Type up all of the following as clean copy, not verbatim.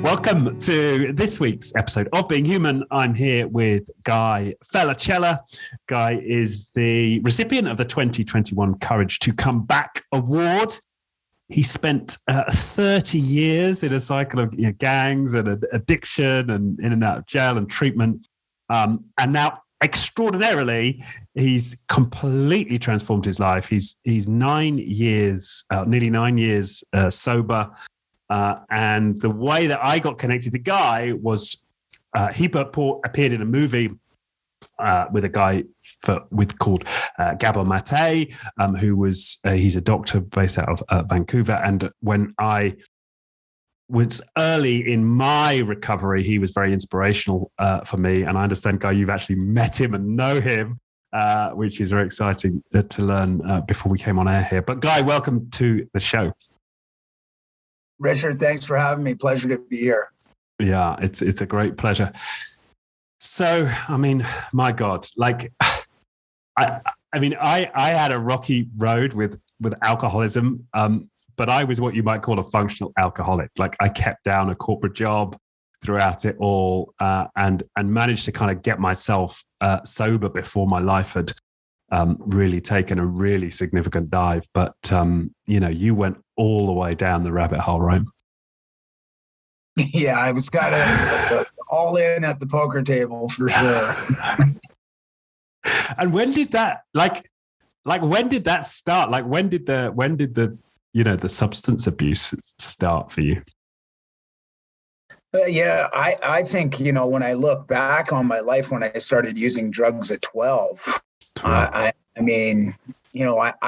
Welcome to this week's episode of Being Human. I'm here with Guy Felicella. Guy is the recipient of the 2021 Courage to Come Back Award. He spent 30 years in a cycle of gangs and addiction and in and out of jail and treatment. And now, extraordinarily, he's completely transformed his life. He's 9 years, nearly 9 years sober. And the way that I got connected to Guy was he appeared in a movie with a guy called Gabor, who was he's a doctor based out of Vancouver. And when I was early in my recovery, he was very inspirational for me. And I understand, Guy, you've actually met him and know him, which is very exciting to learn before we came on air here. But Guy, welcome to the show. Richard, thanks for having me. Pleasure to be here. Yeah, it's a great pleasure. So, I mean, my God, like, I had a rocky road with alcoholism, but I was what you might call a functional alcoholic. Like, I kept down a corporate job throughout it all, and managed to kind of get myself sober before my life had really taken a really significant dive. But you went all the way down the rabbit hole, right? Yeah, I was kind of all in at the poker table for sure. And when did that when did that start? Like when did the substance abuse start for you? I think, when I look back on my life, when I started using drugs at 12, I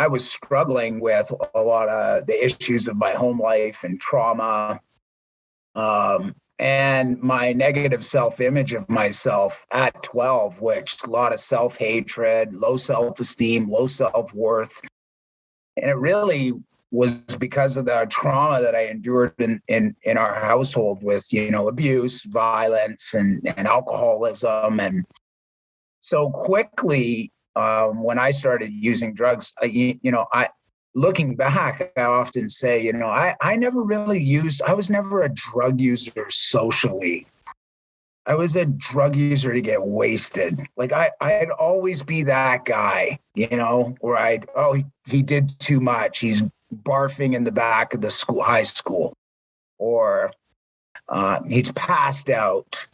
was struggling with a lot of the issues of my home life and trauma, and my negative self-image of myself at 12, which a lot of self-hatred, low self-esteem, low self-worth. And it really was because of the trauma that I endured in our household with, abuse, violence, and alcoholism. And so quickly, when I started using drugs, looking back, I often say, I never really I was never a drug user socially. I was a drug user to get wasted. Like I'd always be that guy, where he did too much. He's barfing in the back of the high school, or he's passed out.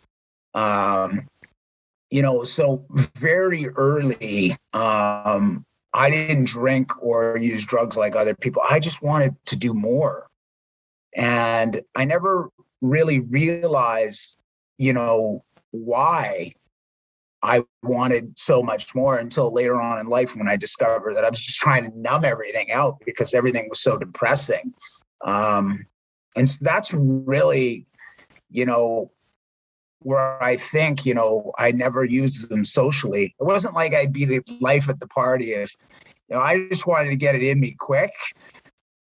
So very early, I didn't drink or use drugs like other people. I just wanted to do more. And I never really realized, why I wanted so much more until later on in life, when I discovered that I was just trying to numb everything out because everything was so depressing. And so that's really, where I think, I never used them socially. It wasn't like I'd be the life at the party if, I just wanted to get it in me quick.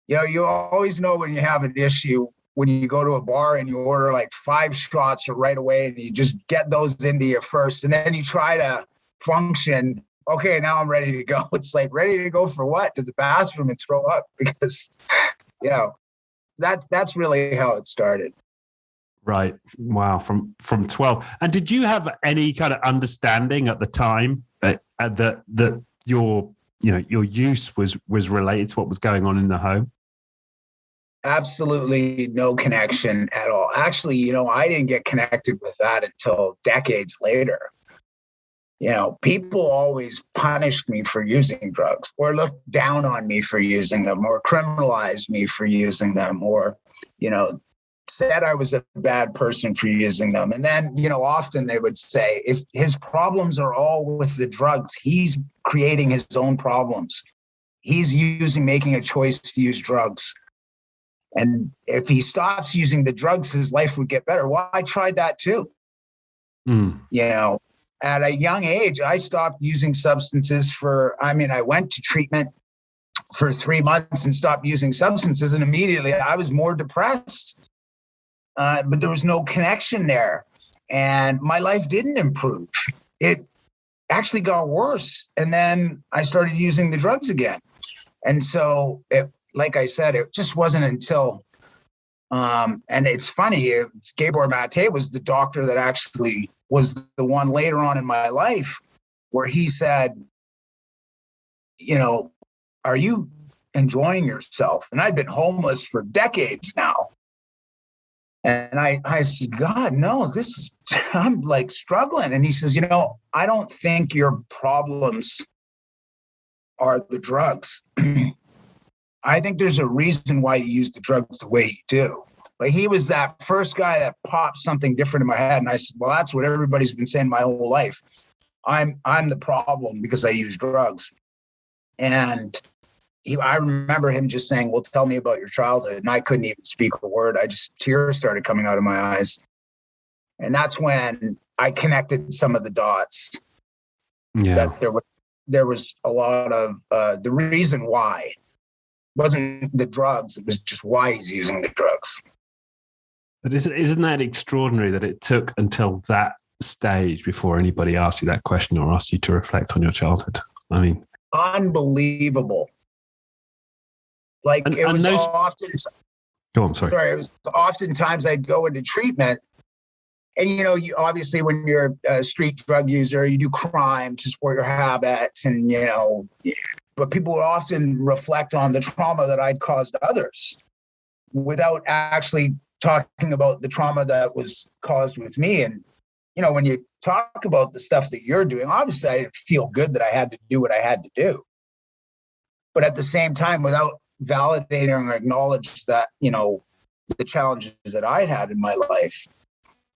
You always know when you have an issue, when you go to a bar and you order like 5 shots right away and you just get those into you first. And then you try to function. Okay, now I'm ready to go. It's like, ready to go for what? To the bathroom and throw up? Because, that's really how it started. Right. Wow. From 12. And did you have any kind of understanding at the time that your use was related to what was going on in the home? Absolutely no connection at all. Actually, I didn't get connected with that until decades later. People always punished me for using drugs, or looked down on me for using them, or criminalized me for using them, or, said I was a bad person for using them. And then, often they would say, if his problems are all with the drugs, he's creating his own problems. He's making a choice to use drugs. And if he stops using the drugs, his life would get better. Well, I tried that too. At a young age, I stopped using substances I went to treatment for 3 months and stopped using substances. And immediately I was more depressed. But there was no connection there. And my life didn't improve. It actually got worse. And then I started using the drugs again. And so, like I said, it just wasn't until And it's funny, Gabor Mate was the doctor that actually was the one later on in my life where he said, are you enjoying yourself? And I'd been homeless for decades now. And I said, God, no, I'm like struggling. And he says, I don't think your problems are the drugs. I think there's a reason why you use the drugs the way you do. But he was that first guy that popped something different in my head. And I said, well, that's what everybody's been saying my whole life. I'm the problem because I use drugs. And I remember him just saying, well, tell me about your childhood. And I couldn't even speak a word. Tears started coming out of my eyes. And that's when I connected some of the dots. Yeah. That there was a lot of the reason why wasn't the drugs. It was just why he's using the drugs. But isn't that extraordinary that it took until that stage before anybody asked you that question or asked you to reflect on your childhood? I mean, unbelievable. Like it was often. Go on, sorry. It was oftentimes I'd go into treatment, and you obviously when you're a street drug user, you do crime to support your habits, and but people would often reflect on the trauma that I'd caused others, without actually talking about the trauma that was caused with me. And when you talk about the stuff that you're doing, obviously I feel good that I had to do what I had to do, but at the same time, without validating or acknowledge that, the challenges that I had in my life,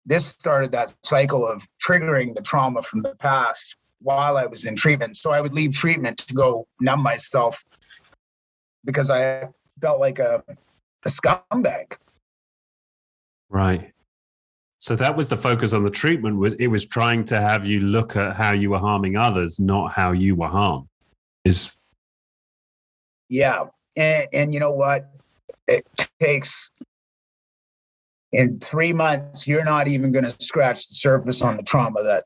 this started that cycle of triggering the trauma from the past while I was in treatment. So I would leave treatment to go numb myself because I felt like a scumbag. Right. So that was the focus on the treatment. It was trying to have you look at how you were harming others, not how you were harmed. Yeah. And you know what? It takes, in 3 months, you're not even going to scratch the surface on the trauma that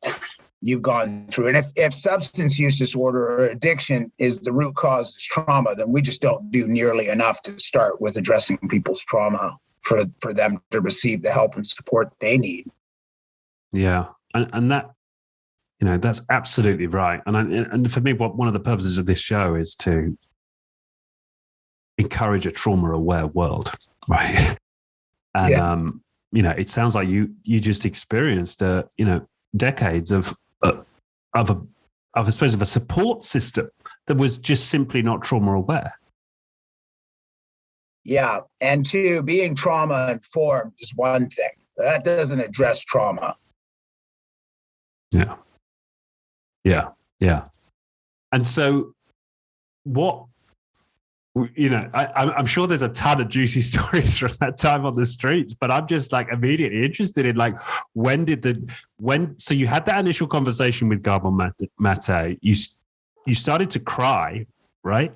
you've gone through. And if substance use disorder or addiction is the root cause of trauma, then we just don't do nearly enough to start with addressing people's trauma for them to receive the help and support they need. Yeah. And that, that's absolutely right. And for me, one of the purposes of this show is to encourage a trauma-aware world, right? And it sounds like you just experienced decades of I suppose of a support system that was just simply not trauma-aware. Yeah, and two, being trauma-informed is one thing. That doesn't address trauma. Yeah. And so, what? I'm sure there's a ton of juicy stories from that time on the streets, but I'm just like immediately interested in like, so you had that initial conversation with Gabor Mate, you started to cry, right?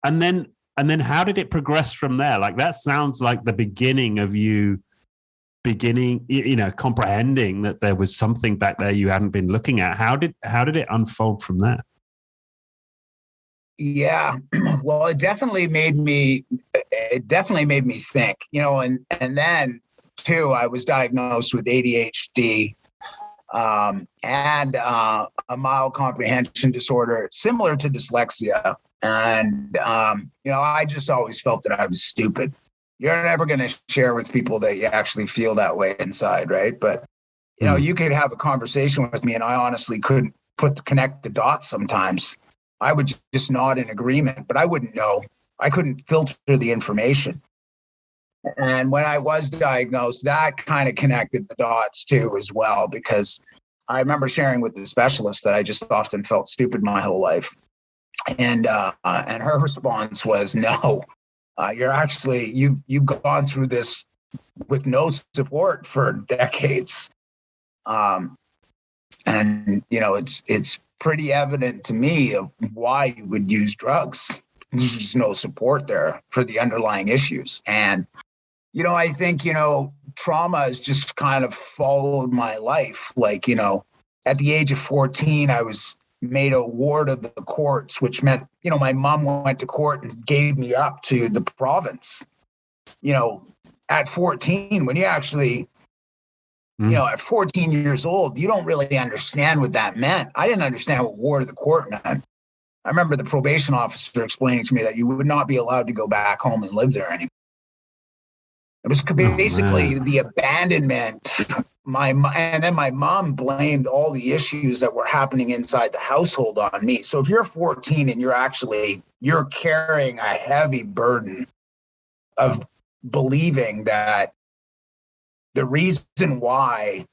And then how did it progress from there? Like that sounds like the beginning of you comprehending that there was something back there you hadn't been looking at. How did it unfold from there? Yeah, well, it definitely made me think, and then too, I was diagnosed with ADHD and a mild comprehension disorder similar to dyslexia. And, I just always felt that I was stupid. You're never going to share with people that you actually feel that way inside, right? But, you could have a conversation with me and I honestly couldn't connect the dots sometimes. I would just nod in agreement, but I wouldn't know. I couldn't filter the information. And when I was diagnosed, that kind of connected the dots too as well, because I remember sharing with the specialist that I just often felt stupid my whole life. And her response was, no, you've gone through this with no support for decades. And it's pretty evident to me of why you would use drugs. There's just no support there for the underlying issues. And, I think, trauma has just kind of followed my life. Like, at the age of 14, I was made a ward of the courts, which meant, my mom went to court and gave me up to the province, at 14, when you actually, at 14 years old, you don't really understand what that meant. I didn't understand what war to the court meant. I remember the probation officer explaining to me that you would not be allowed to go back home and live there anymore. It was basically the abandonment. And then my mom blamed all the issues that were happening inside the household on me. So if you're 14 and you're carrying a heavy burden of believing that the reason why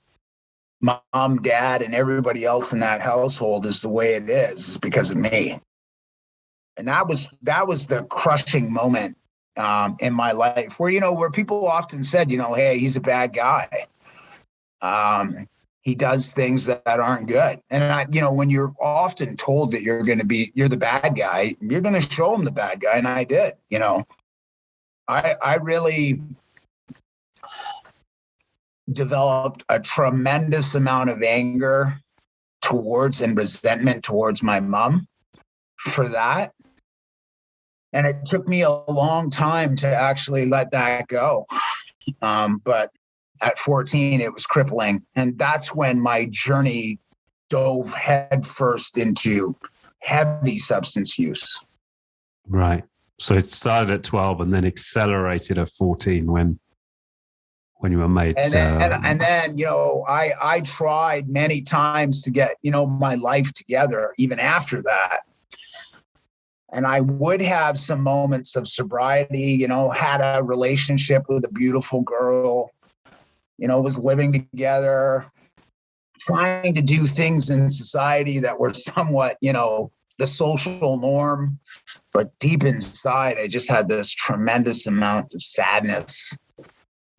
mom, dad, and everybody else in that household is the way it is because of me. And that was the crushing moment in my life where people often said, hey, he's a bad guy. He does things that aren't good. And when you're often told that you're the bad guy, you're going to show him the bad guy. And I did, I really developed a tremendous amount of anger towards and resentment towards my mom for that. And it took me a long time to actually let that go. But at 14, it was crippling. And that's when my journey dove headfirst into heavy substance use. Right. So it started at 12 and then accelerated at 14 when you were made. And then, I tried many times to get, my life together even after that. And I would have some moments of sobriety, had a relationship with a beautiful girl, was living together, trying to do things in society that were somewhat, the social norm. But deep inside, I just had this tremendous amount of sadness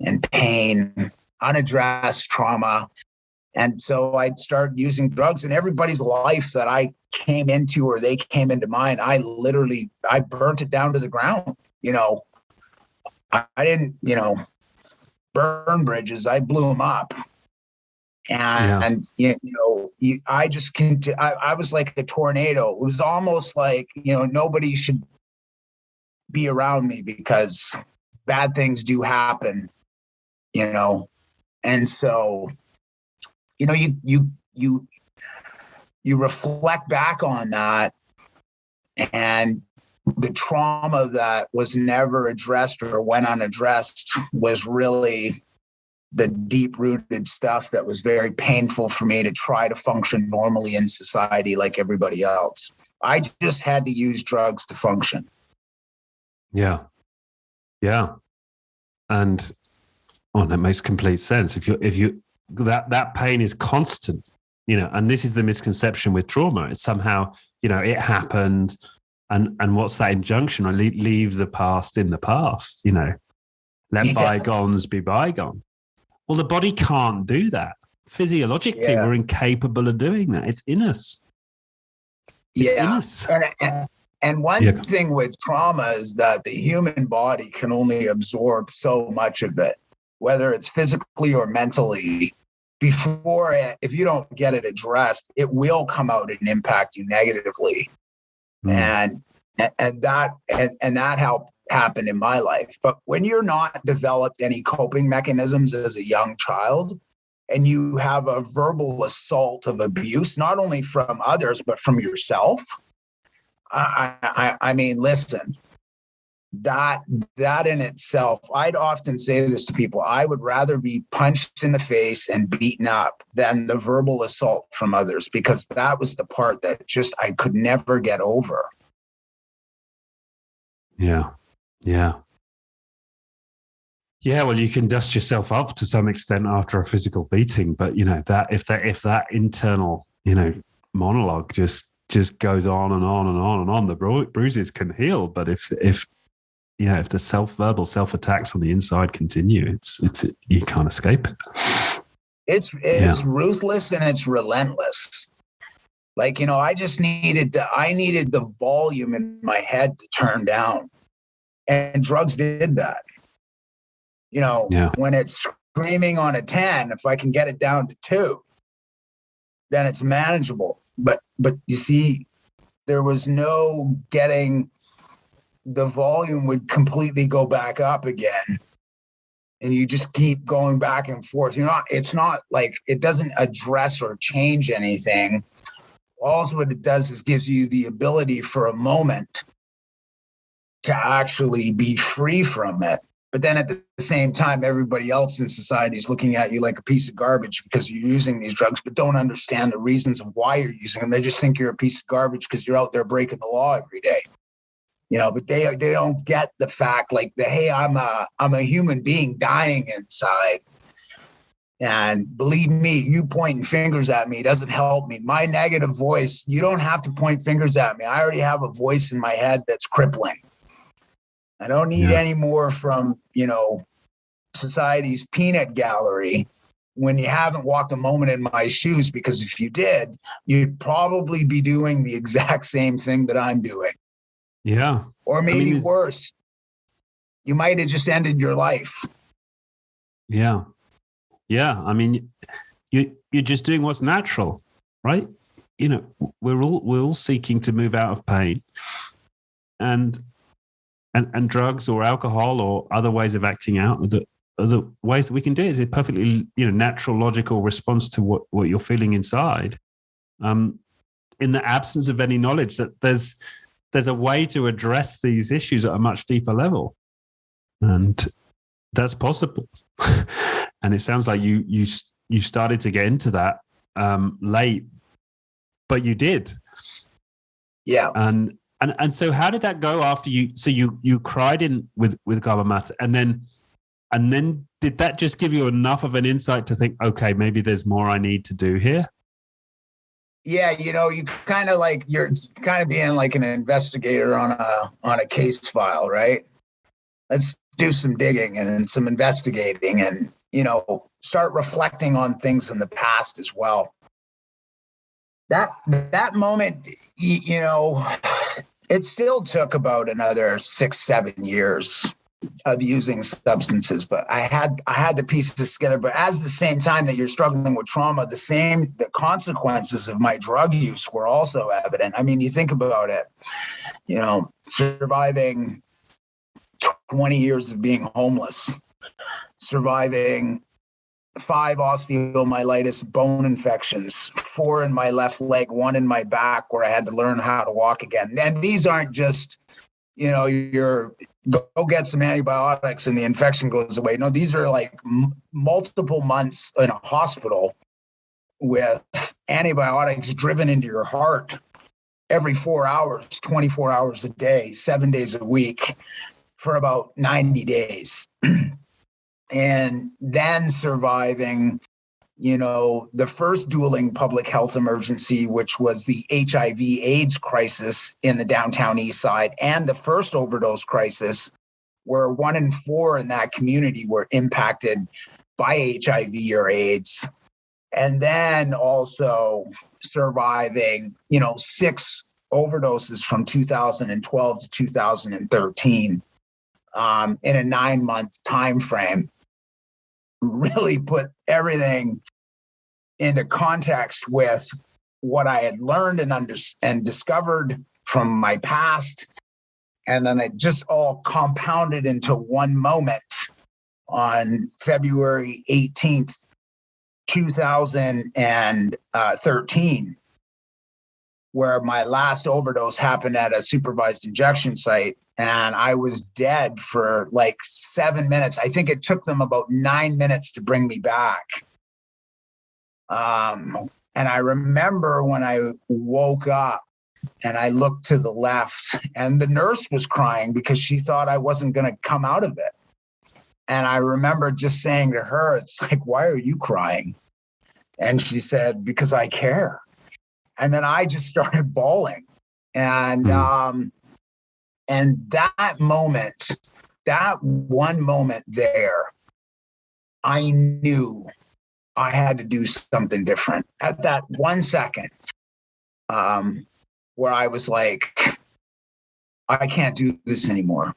and pain, unaddressed trauma. And so I'd start using drugs, and everybody's life that I came into or they came into mine, I burnt it down to the ground. I didn't, burn bridges. I blew them up. And I just I was like a tornado. It was almost like, nobody should be around me because bad things do happen, and so, you reflect back on that, and the trauma that was never addressed or went unaddressed was really the deep-rooted stuff that was very painful for me to try to function normally in society like everybody else. I just had to use drugs to function. Yeah. And that makes complete sense. If you that pain is constant, and this is the misconception with trauma. It's somehow, it happened, and what's that injunction? Or leave the past in the past. Let bygones be bygones. Well, the body can't do that. Physiologically, we're incapable of doing that. It's in us. It's in us. And one thing with trauma is that the human body can only absorb so much of it, whether it's physically or mentally. If you don't get it addressed, it will come out and impact you negatively. And that helped happen in my life. But when you're not developed any coping mechanisms as a young child, and you have a verbal assault of abuse, not only from others, but from yourself, I mean, listen, that in itself, I'd often say this to people, I would rather be punched in the face and beaten up than the verbal assault from others, because that was the part that just I could never get over. Yeah. Well, you can dust yourself up to some extent after a physical beating, but that if that internal, monologue just goes on and on and on and on, the bruises can heal. But if the self-verbal self-attacks on the inside continue, it's you can't escape it. It's ruthless and it's relentless. Like, I needed the volume in my head to turn down, and drugs did that. When it's screaming on a 10, if I can get it down to 2, then it's manageable. But you see, there was no getting, the volume would completely go back up again and you just keep going back and forth. It's not like it doesn't address or change anything. All what it does is gives you the ability for a moment to actually be free from it. But then at the same time, everybody else in society is looking at you like a piece of garbage because you're using these drugs, but don't understand the reasons of why you're using them. They just think you're a piece of garbage because you're out there breaking the law every day. But they don't get the fact like hey, I'm a human being dying inside. And believe me, you pointing fingers at me doesn't help me. My negative voice, you don't have to point fingers at me. I already have a voice in my head that's crippling. I don't need any more from, society's peanut gallery when you haven't walked a moment in my shoes, because if you did, you'd probably be doing the exact same thing that I'm doing. Yeah. Or maybe worse. You might have just ended your life. Yeah. Yeah. I mean, you're just doing what's natural, right? We're all seeking to move out of pain, and drugs or alcohol or other ways of acting out are the ways that we can do it. Is a perfectly natural, logical response to what you're feeling inside. In the absence of any knowledge that there's a way to address these issues at a much deeper level, and that's possible. And it sounds like you started to get into that late, but you did. Yeah. And so how did that go after you? So you cried in with Gabor Mate, and then did that just give you enough of an insight to think, okay, maybe there's more I need to do here? Yeah, you kind of like you're kind of being like an investigator on a case file, right? Let's do some digging and some investigating, and start reflecting on things in the past as well. That moment, it still took about another 6-7 years of using substances, but I had the pieces together. But at the same time that you're struggling with trauma, the consequences of my drug use were also evident. I mean, you think about it, surviving 20 years of being homeless, surviving 5 osteomyelitis bone infections, 4 in my left leg, 1 in my back, where I had to learn how to walk again. And these aren't just, you're go get some antibiotics and the infection goes away. No, these are like multiple months in a hospital with antibiotics driven into your heart every 4 hours, 24 hours a day, 7 days a week for about 90 days. And then surviving, the first dueling public health emergency, which was the HIV/AIDS crisis in the downtown East Side, and the first overdose crisis, where 1 in 4 in that community were impacted by HIV or AIDS. And then also surviving, 6 overdoses from 2012 to 2013 in a 9-month time frame. Really put everything into context with what I had learned and discovered from my past. And then it just all compounded into one moment on February 18th, 2013, where my last overdose happened at a supervised injection site. And I was dead for like 7 minutes. I think it took them about 9 minutes to bring me back. And I remember when I woke up and I looked to the left, and the nurse was crying because she thought I wasn't going to come out of it. And I remember just saying to her, it's like, why are you crying? And she said, because I care. And then I just started bawling. And that moment, that one moment there, I knew I had to do something different. At that 1 second, where I was like, I can't do this anymore.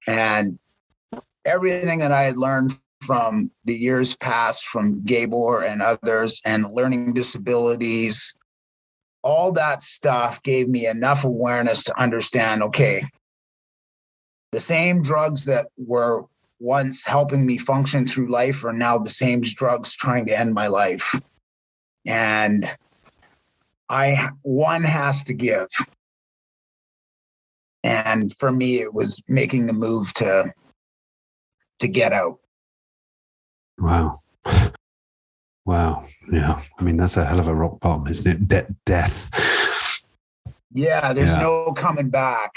And everything that I had learned from the years past from Gabor and others and learning disabilities, all that stuff gave me enough awareness to understand, okay, the same drugs that were once helping me function through life are now the same as drugs trying to end my life. And one has to give. And for me, it was making the move to get out. Wow. Wow. Yeah. I mean, that's a hell of a rock bottom, isn't it? Death. Yeah, there's no coming back.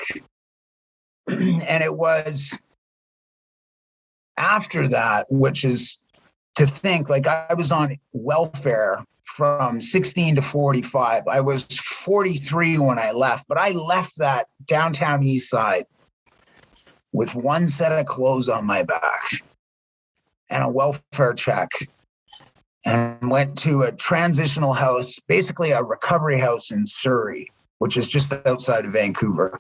And it was after that, which is to think, like, I was on welfare from 16 to 45. I was 43 when I left, but I left that downtown east side with one set of clothes on my back and a welfare check, and went to a transitional house, basically a recovery house in Surrey, which is just outside of Vancouver,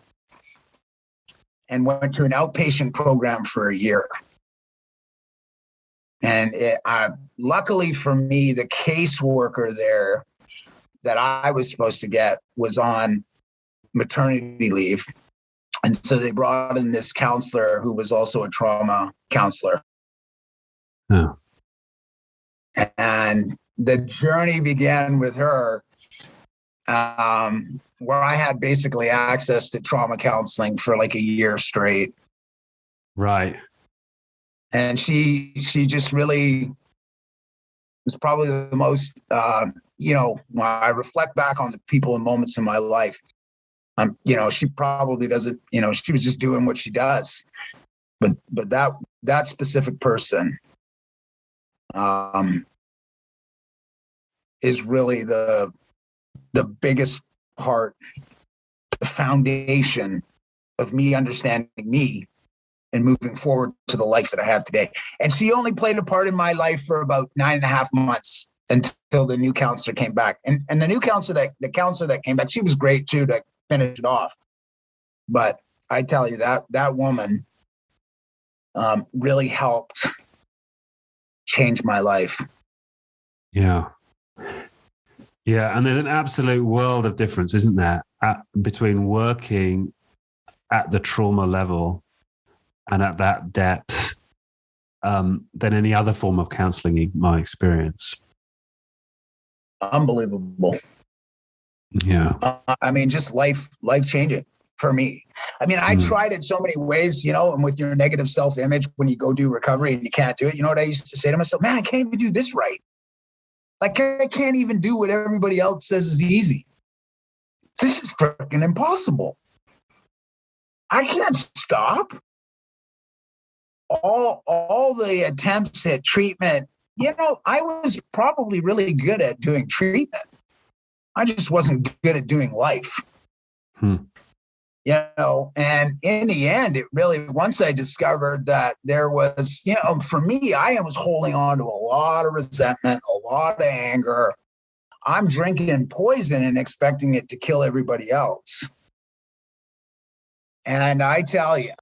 and went to an outpatient program for a year. And luckily for me, the caseworker there that I was supposed to get was on maternity leave. And so they brought in this counselor who was also a trauma counselor. Oh. And the journey began with her, where I had basically access to trauma counseling for like a year straight. Right. And she just really was probably the most, when I reflect back on the people and moments in my life, she probably doesn't, she was just doing what she does. But that specific person is really the biggest part, the foundation of me understanding me and moving forward to the life that I have today. And she only played a part in my life for about 9.5 months until the new counselor came back. And the new counselor that came back, she was great too to finish it off. But I tell you, that woman really helped change my life. Yeah. Yeah. And there's an absolute world of difference, isn't there, between working at the trauma level and at that depth than any other form of counseling in my experience. Unbelievable. Yeah. I mean, just life changing for me. I mean, I tried it so many ways, and with your negative self-image, when you go do recovery and you can't do it, you know what I used to say to myself? Man, I can't even do this right. Like, I can't even do what everybody else says is easy. This is freaking impossible. I can't stop. All the attempts at treatment, I was probably really good at doing treatment. I just wasn't good at doing life. And in the end, it really, once I discovered that there was, for me, I was holding on to a lot of resentment, a lot of anger. I'm drinking poison and expecting it to kill everybody else. And I tell you,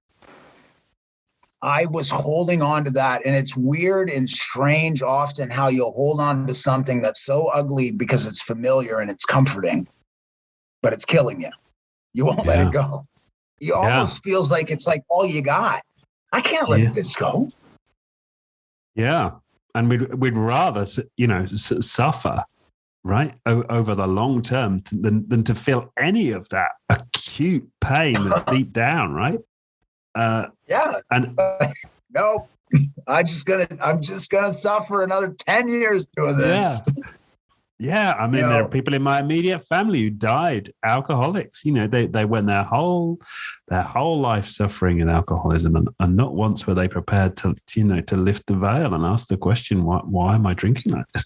I was holding on to that. And it's weird and strange often how you'll hold on to something that's so ugly because it's familiar and it's comforting, but it's killing you. You won't let it go. It almost feels like it's like all you got. I can't let this go. Yeah. And we'd rather, suffer, right, over the long term than to feel any of that acute pain that's deep down, right? And no, I'm just gonna suffer another 10 years doing this. Yeah. I mean, there are people in my immediate family who died alcoholics. They went their whole life suffering in alcoholism, and not once were they prepared to lift the veil and ask the question, why am I drinking like this?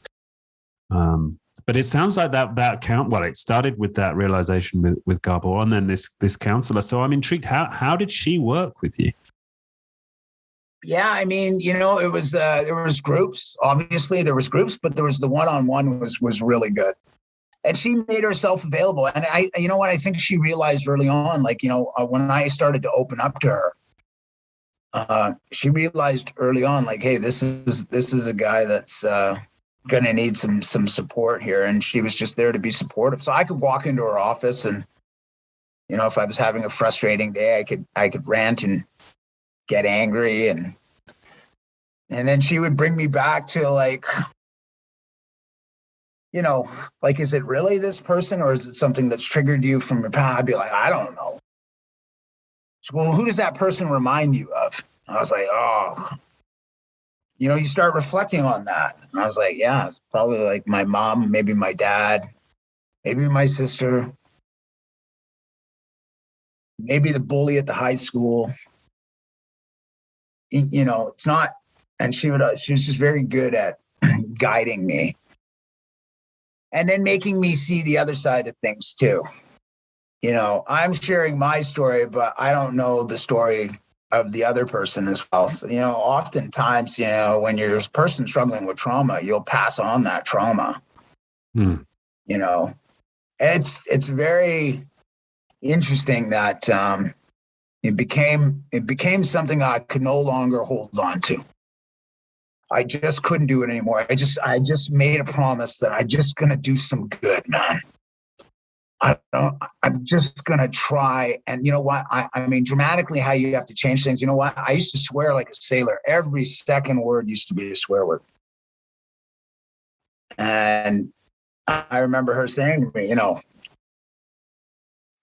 But it sounds like that count. Well, it started with that realization with Gabor, and then this counselor. So I'm intrigued. How did she work with you? Yeah, I mean, it was there was groups. Obviously, there was groups, but there was the one-on-one was really good, and she made herself available. And I think she realized early on, when I started to open up to her, she realized early on, like, hey, this is a guy that's gonna need some support here, and she was just there to be supportive. So I could walk into her office, and if I was having a frustrating day, I could rant and get angry, and And then she would bring me back to like, you know, like, is it really this person or is it something that's triggered you from your past? I'd be like, I don't know. She goes, well, who does that person remind you of? I was like, oh, you know, you start reflecting on that. And I was like, yeah, it's probably like my mom, maybe my dad, maybe my sister, maybe the bully at the high school. You know, it's not, and she was just very good at guiding me. And then making me see the other side of things too. You know, I'm sharing my story, but I don't know the story of the other person as well. So, you know, oftentimes, you know, when you're a person struggling with trauma, you'll pass on that trauma. You know, it's very interesting that it became something I could no longer hold on to. I just couldn't do it anymore. I just made a promise that I'm just going to do some good, man. I'm just going to try. And you know what? I mean, dramatically how you have to change things. You know what? I used to swear like a sailor. Every second word used to be a swear word. And I remember her saying to me, you know,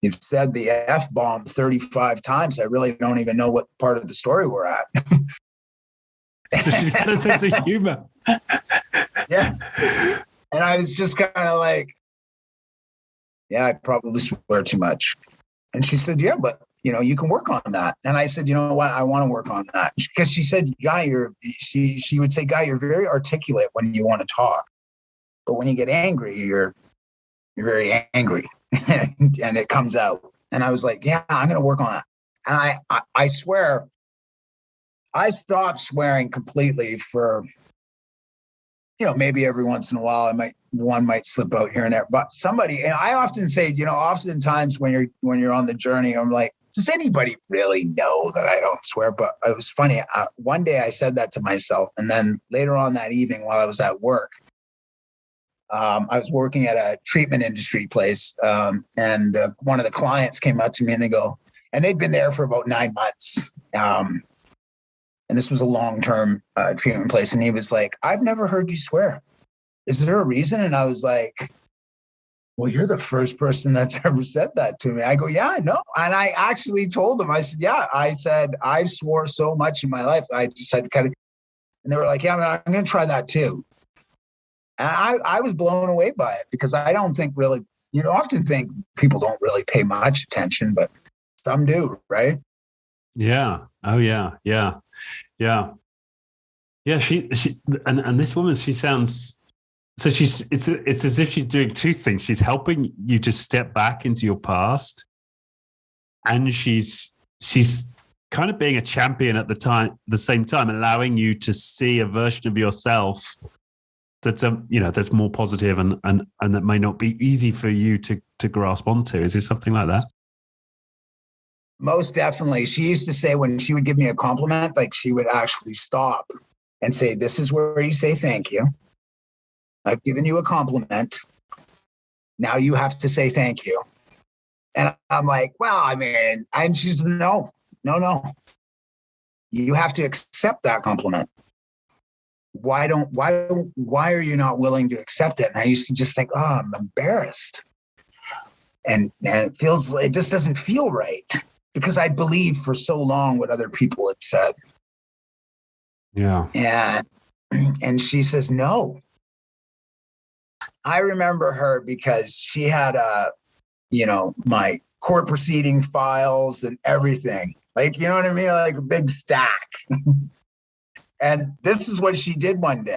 you've said the F-bomb 35 times. I really don't even know what part of the story we're at. So she's got a sense of humor. Yeah. And I was just kind of like, yeah, I probably swear too much. And she said, yeah, but you know, you can work on that. And I said, you know what? I want to work on that. Because she said, Guy, she would say, Guy, you're very articulate when you want to talk. But when you get angry, you're very angry and it comes out. And I was like, yeah, I'm going to work on that. And I swear, I stopped swearing completely for, you know, maybe every once in a while one might slip out here and there. But somebody, and I often say, you know, oftentimes when you're on the journey, I'm like, does anybody really know that I don't swear? But it was funny. One day I said that to myself, and then later on that evening while I was at work, I was working at a treatment industry place, and one of the clients came up to me and and they'd been there for about 9 months. And this was a long-term treatment place. And he was like, I've never heard you swear. Is there a reason? And I was like, well, you're the first person that's ever said that to me. I go, yeah, I know. And I actually told him, I said, yeah, I swore so much in my life. I just had to kind of, and they were like, yeah, I'm going to try that too. And I was blown away by it because I don't think really, you know, often think people don't really pay much attention, but some do, right? Yeah. Oh, yeah. Yeah. Yeah. Yeah. She and this woman, she sounds, so it's as if she's doing two things. She's helping you to step back into your past, and she's kind of being a champion at the same time, allowing you to see a version of yourself that's that's more positive and that may not be easy for you to grasp onto. Is it something like that? Most definitely. She used to say when she would give me a compliment, like she would actually stop and say, this is where you say thank you. I've given you a compliment. Now you have to say thank you. And I'm like, well, I mean, and she's no. You have to accept that compliment. Why are you not willing to accept it? And I used to just think, oh, I'm embarrassed. And it just doesn't feel right. Because I believed for so long what other people had said. Yeah. And she says, no. I remember her because she had my court proceeding files and everything. Like, you know what I mean? Like a big stack. And this is what she did one day.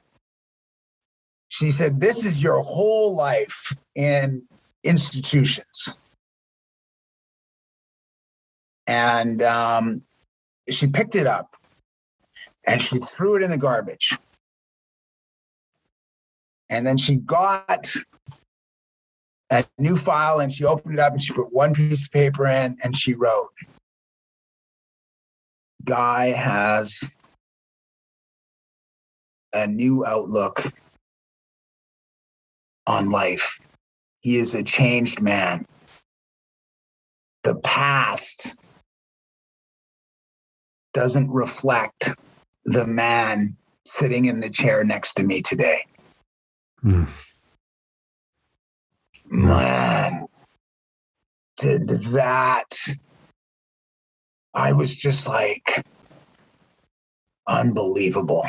She said, this is your whole life in institutions. And she picked it up and she threw it in the garbage. And then she got a new file and she opened it up and she put one piece of paper in and she wrote, Guy has a new outlook on life. He is a changed man. The past doesn't reflect the man sitting in the chair next to me today. Mm. Man, did that. I was just like, unbelievable.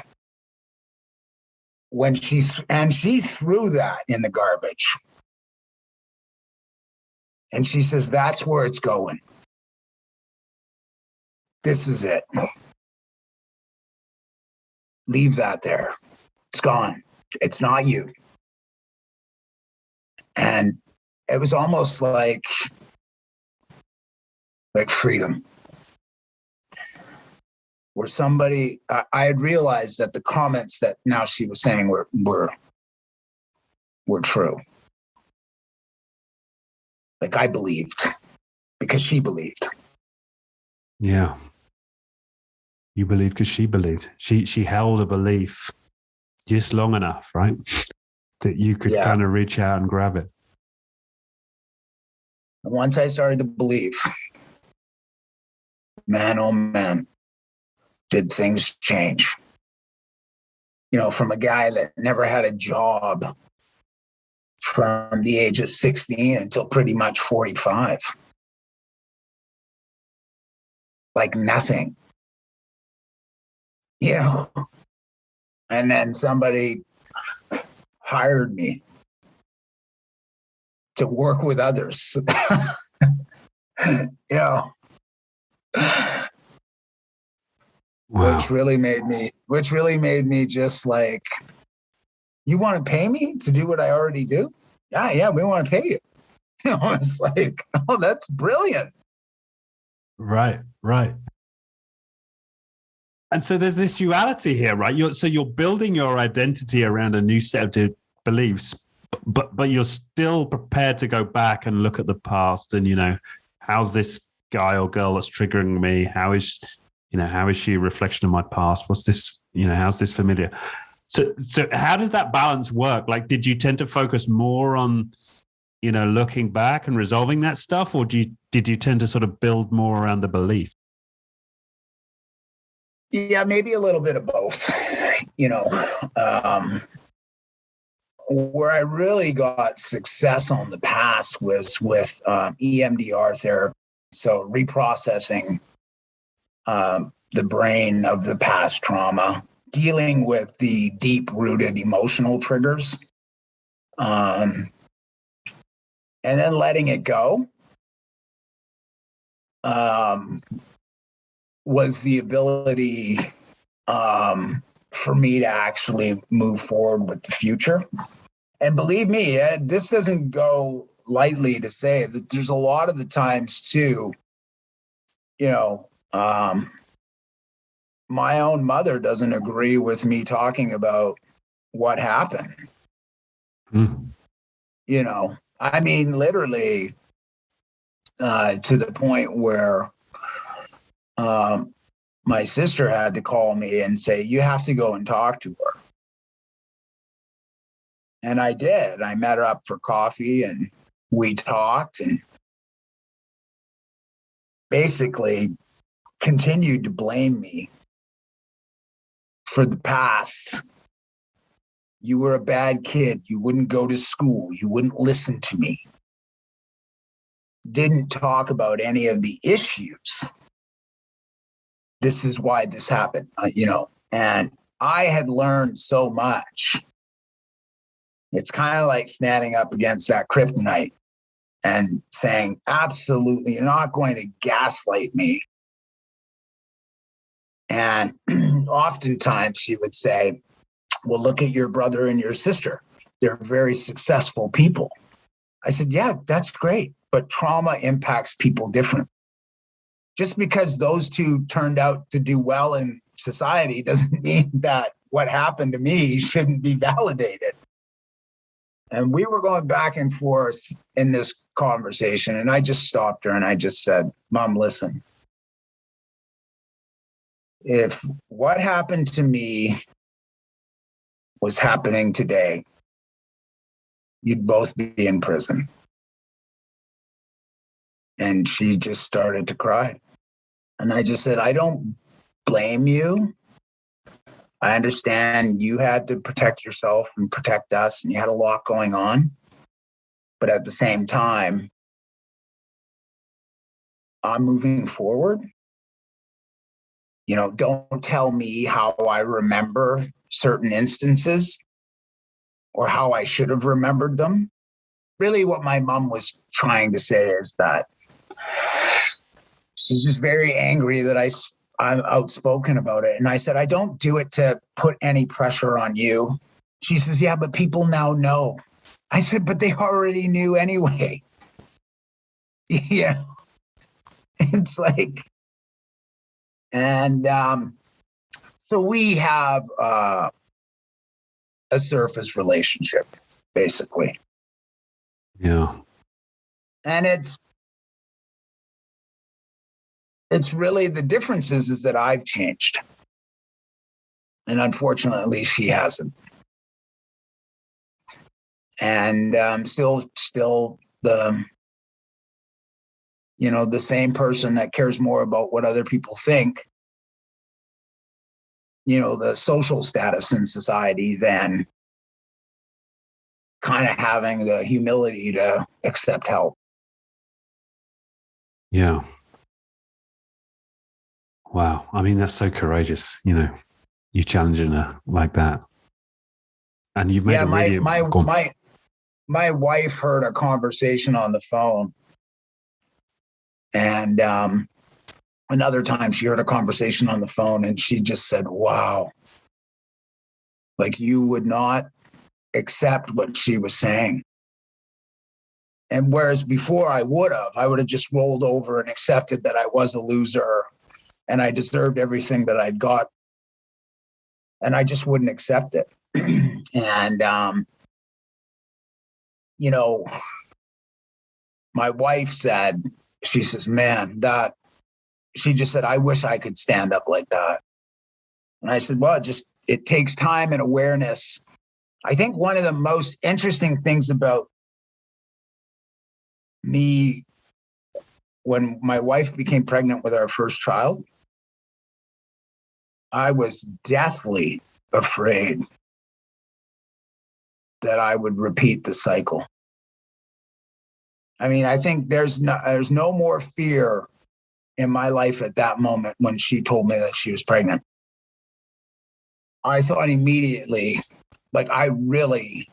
When she threw that in the garbage. And she says, that's where it's going. This is it. Leave that there. It's gone. It's not you. And it was almost like freedom. Where somebody, I had realized that the comments that now she was saying were true. Like I believed because she believed. Yeah. You believed because she believed. She held a belief just long enough, right? That you could kind of reach out and grab it. And once I started to believe, man, oh man, did things change. You know, from a guy that never had a job from the age of 16 until pretty much 45. Like nothing. You know, and then somebody hired me to work with others. You know, wow. which really made me just like, you want to pay me to do what I already do? Yeah, we want to pay you. You know, it's like, oh, that's brilliant. Right. And so there's this duality here, right? You're building your identity around a new set of beliefs, but you're still prepared to go back and look at the past and, you know, how's this guy or girl that's triggering me? How is she a reflection of my past? What's this, you know, how's this familiar? So how does that balance work? Like, did you tend to focus more on, you know, looking back and resolving that stuff, or did you tend to sort of build more around the belief? Yeah, maybe a little bit of both. You know, where I really got success on the past was with EMDR therapy. So reprocessing the brain of the past trauma, dealing with the deep-rooted emotional triggers, and then letting it go. Was the ability for me to actually move forward with the future. And believe me, this doesn't go lightly to say that there's a lot of the times too, you know, my own mother doesn't agree with me talking about what happened. Mm. You know, I mean, literally to the point where my sister had to call me and say, you have to go and talk to her. And I did. I met her up for coffee and we talked and basically continued to blame me for the past. You were a bad kid. You wouldn't go to school. You wouldn't listen to me. Didn't talk about any of the issues. This is why this happened, you know, and I had learned so much. It's kind of like standing up against that kryptonite and saying, absolutely, you're not going to gaslight me. And oftentimes she would say, well, look at your brother and your sister. They're very successful people. I said, yeah, that's great. But trauma impacts people differently. Just because those two turned out to do well in society doesn't mean that what happened to me shouldn't be validated. And we were going back and forth in this conversation, and I just stopped her and I just said, Mom, listen, if what happened to me was happening today, you'd both be in prison. And she just started to cry. And I just said, I don't blame you. I understand you had to protect yourself and protect us, and you had a lot going on. But at the same time, I'm moving forward. Don't tell me how I remember certain instances or how I should have remembered them. Really, what my mom was trying to say is that she's just very angry that I'm outspoken about it. And I said, I don't do it to put any pressure on you. She says, yeah, but people now know. I said, but they already knew anyway. Yeah. It's like, and so we have a surface relationship, basically. Yeah. And it's really the difference is that I've changed. And unfortunately, she hasn't. And still the the same person that cares more about what other people think, the social status in society, than kind of having the humility to accept help. Yeah. Wow. I mean, that's so courageous, you challenging her like that. And you've made my wife heard a conversation on the phone. And another time she heard a conversation on the phone, and she just said, wow, like you would not accept what she was saying. And whereas before I would have just rolled over and accepted that I was a loser and I deserved everything that I'd got. And I just wouldn't accept it. And, my wife said, she says, man, she just said, I wish I could stand up like that. And I said, well, it takes time and awareness. I think one of the most interesting things about me, when my wife became pregnant with our first child, I was deathly afraid that I would repeat the cycle. I mean, I think there's no more fear in my life at that moment when she told me that she was pregnant. I thought immediately, like, I really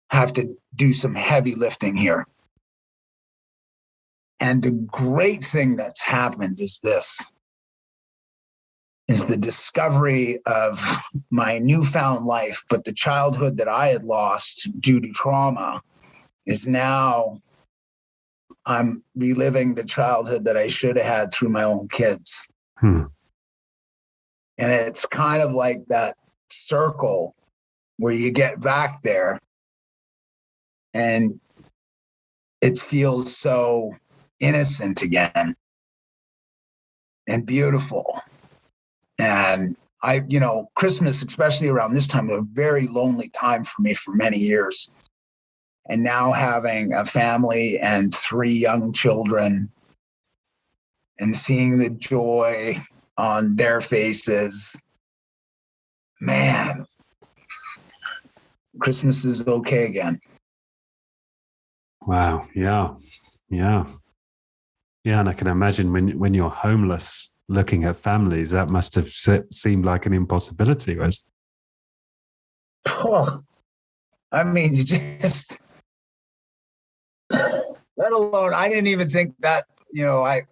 have to do some heavy lifting here. And the great thing that's happened is the discovery of my newfound life, but the childhood that I had lost due to trauma is now I'm reliving the childhood that I should have had through my own kids. And it's kind of like that circle where you get back there and it feels so innocent again and beautiful. And Christmas, especially around this time, was a very lonely time for me for many years. And now having a family and 3 young children and seeing the joy on their faces, man, Christmas is okay again. Wow. Yeah. Yeah. Yeah. And I can imagine when you're homeless looking at families, that must have seemed like an impossibility, was? Oh, I mean, just let alone, I didn't even think that, I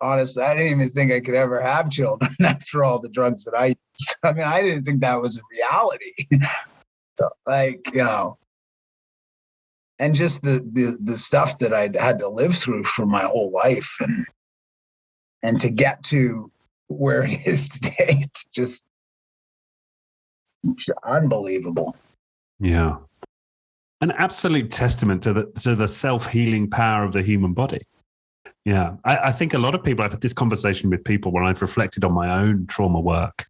didn't even think I could ever have children after all the drugs that I used. I mean, I didn't think that was a reality. So, and just the stuff that I'd had to live through for my whole life and to get to where it is today, it's just unbelievable. Yeah. An absolute testament to the self-healing power of the human body. Yeah. I think a lot of people, I've had this conversation with people when I've reflected on my own trauma work.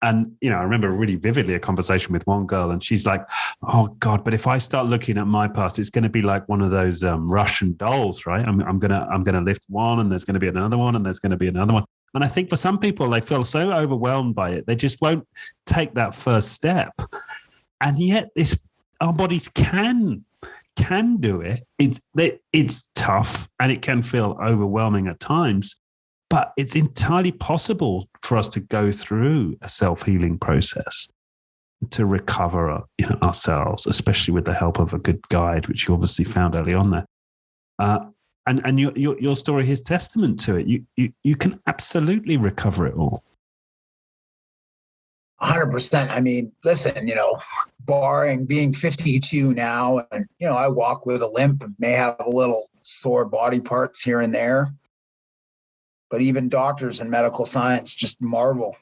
And, I remember really vividly a conversation with one girl, and she's like, oh God, but if I start looking at my past, it's going to be like one of those Russian dolls, right? I'm going to lift one, and there's going to be another one, and there's going to be another one. And I think for some people, they feel so overwhelmed by it, they just won't take that first step. And yet our bodies can do it. It's tough and it can feel overwhelming at times, but it's entirely possible for us to go through a self-healing process to recover ourselves, especially with the help of a good guide, which you obviously found early on there. And your story is testament to it. You can absolutely recover it all. 100%. I mean, listen, barring being 52 now, and, I walk with a limp and may have a little sore body parts here and there. But even doctors in medical science just marvel.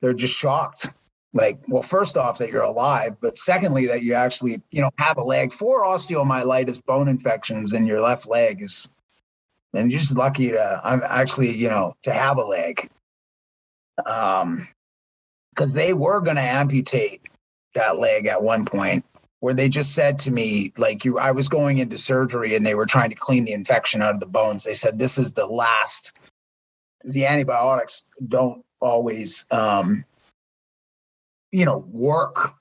They're just shocked. Like, well, first off, that you're alive, but secondly, that you actually, have a leg. 4 osteomyelitis bone infections in your left leg and you're just lucky to, I'm actually, to have a leg. Because they were going to amputate that leg at one point, where they just said to me, like, I was going into surgery and they were trying to clean the infection out of the bones. They said, this is the last, because the antibiotics don't always, work.